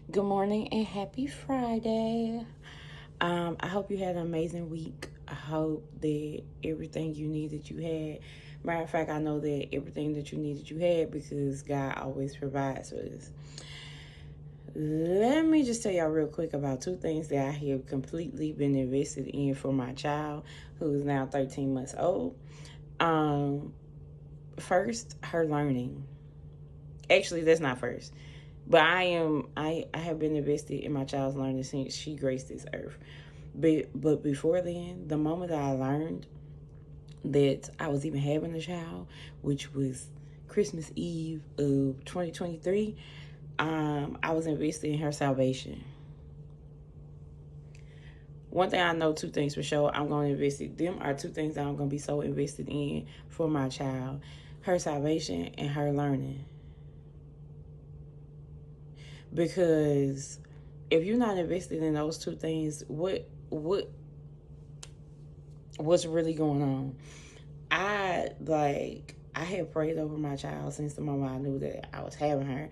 Good morning and happy Friday. I hope you had an amazing week. I hope that everything you needed you had. Matter of fact, I know that everything that you needed you had because God always provides for us. Let me just tell y'all real quick about two things that I have completely been invested in for my child who is now 13 months old. Um, First, her learning. Actually, that's not first. But I have been invested in my child's learning since she graced this earth. But before then, the moment that I learned that I was even having a child, which was Christmas Eve of 2023, I was invested in her salvation. One thing I know, two things for sure, I'm going to invest in. Them are two things that I'm going to be so invested in for my child: her salvation and her learning. Because if you're not invested in those two things, what's really going on? I had prayed over my child since the moment I knew that I was having her.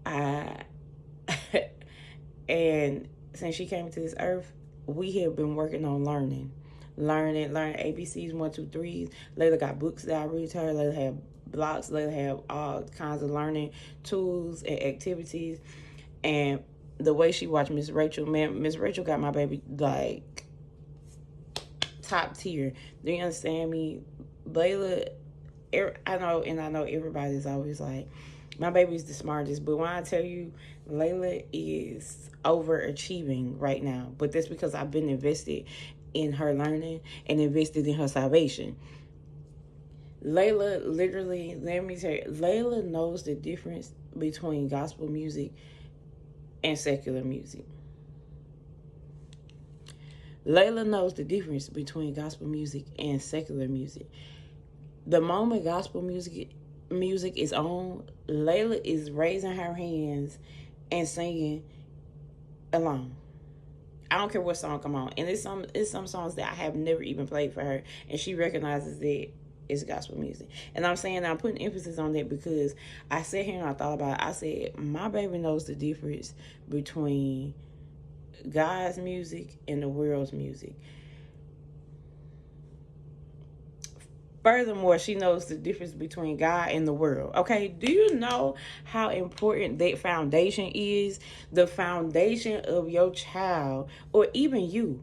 I and since she came to this earth, we have been working on learning ABCs, 1, 2, 3s. Layla got books that I read to her. Layla have blocks. Layla have all kinds of learning tools and activities. And the way she watched Miss Rachel, man, Miss Rachel got my baby like top tier. Do you understand me? Layla, I know everybody's always like, my baby's the smartest, but when I tell you, Layla is overachieving right now. But that's because I've been invested in her learning and invested in her salvation. Layla, literally, let me tell you, Layla knows the difference between gospel music and secular music. Layla knows the difference between gospel music and secular music. The moment gospel music is on, Layla is raising her hands and singing along. I don't care what song come on, and it's some songs that I have never even played for her, and she recognizes that it's gospel music. And I'm saying I'm putting emphasis on that because I sat here and I thought about it. I said my baby knows the difference between God's music and the world's music. Furthermore, she knows the difference between God and the world. Okay, do you know how important that foundation is? The foundation of your child, or even you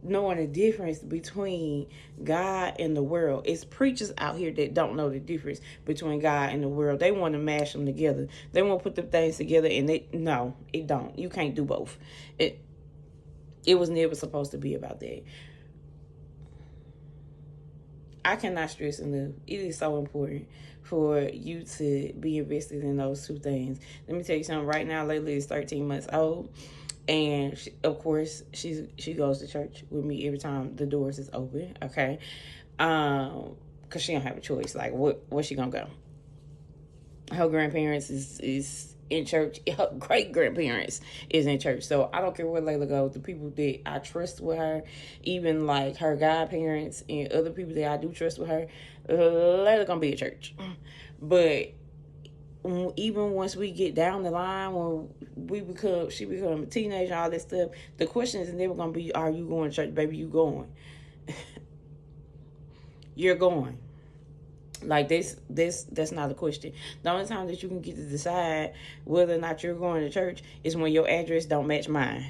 knowing the difference between God and the world. It's preachers out here that don't know the difference between God and the world. They want to mash them together. They want to put the things together, and no, it don't. You can't do both. It was never supposed to be about that. I cannot stress enough. It is so important for you to be invested in those two things. Let me tell you something. Right now, Layla is 13 months old, and of course, she goes to church with me every time the doors is open. Okay, because she don't have a choice. Like, where's she gonna go? Her grandparents is in church. Her great grandparents is in church. So I don't care where Layla goes. The people that I trust with her, even like her godparents and other people that I do trust with her, Layla gonna be at church. But even once we get down the line, when she become a teenager, all that stuff, the question is never gonna be, "Are you going to church, baby? You going? You're going." Like that's not a question. The only time that you can get to decide whether or not you're going to church is when your address don't match mine.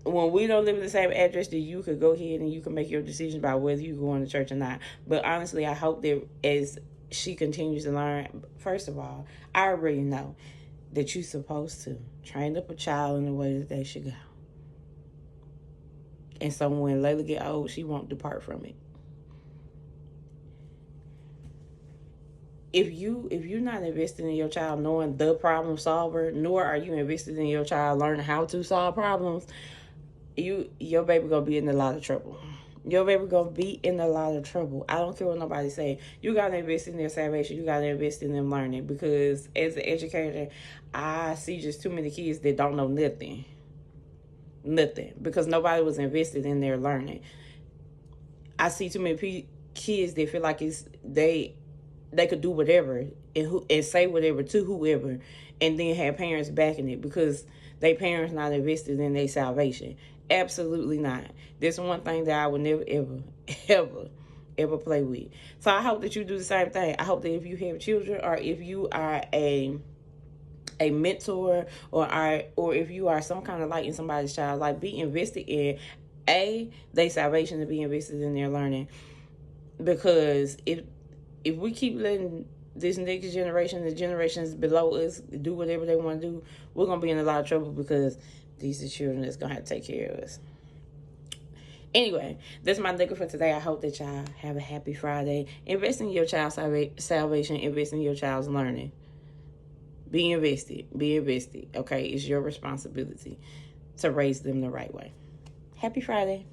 When we don't live in the same address, then you could go ahead and you can make your decision about whether you're going to church or not. But honestly, I hope that as she continues to learn, first of all, I already know that you're supposed to train up a child in the way that they should go. And so when Layla get old, she won't depart from it. If you're not invested in your child knowing the problem solver, nor are you invested in your child learning how to solve problems, your baby gonna be in a lot of trouble. Your baby gonna be in a lot of trouble. I don't care what nobody say. You gotta invest in their salvation. You gotta invest in them learning, because as an educator, I see just too many kids that don't know nothing, because nobody was invested in their learning. I see too many kids that feel like it's they they could do whatever and say whatever to whoever, and then have parents backing it because they parents not invested in their salvation. Absolutely not. This is one thing that I would never, ever, ever play with. So I hope that you do the same thing. I hope that if you have children, or if you are a mentor, or if you are some kind of light in somebody's child, like, be invested in their salvation, to be invested in their learning. Because if we keep letting this next generation, the generations below us, do whatever they want to do, we're going to be in a lot of trouble, because these are children that's going to have to take care of us. Anyway, that's my nugget for today. I hope that y'all have a happy Friday. Invest in your child's salvation. Invest in your child's learning. Be invested. Be invested. Okay? It's your responsibility to raise them the right way. Happy Friday.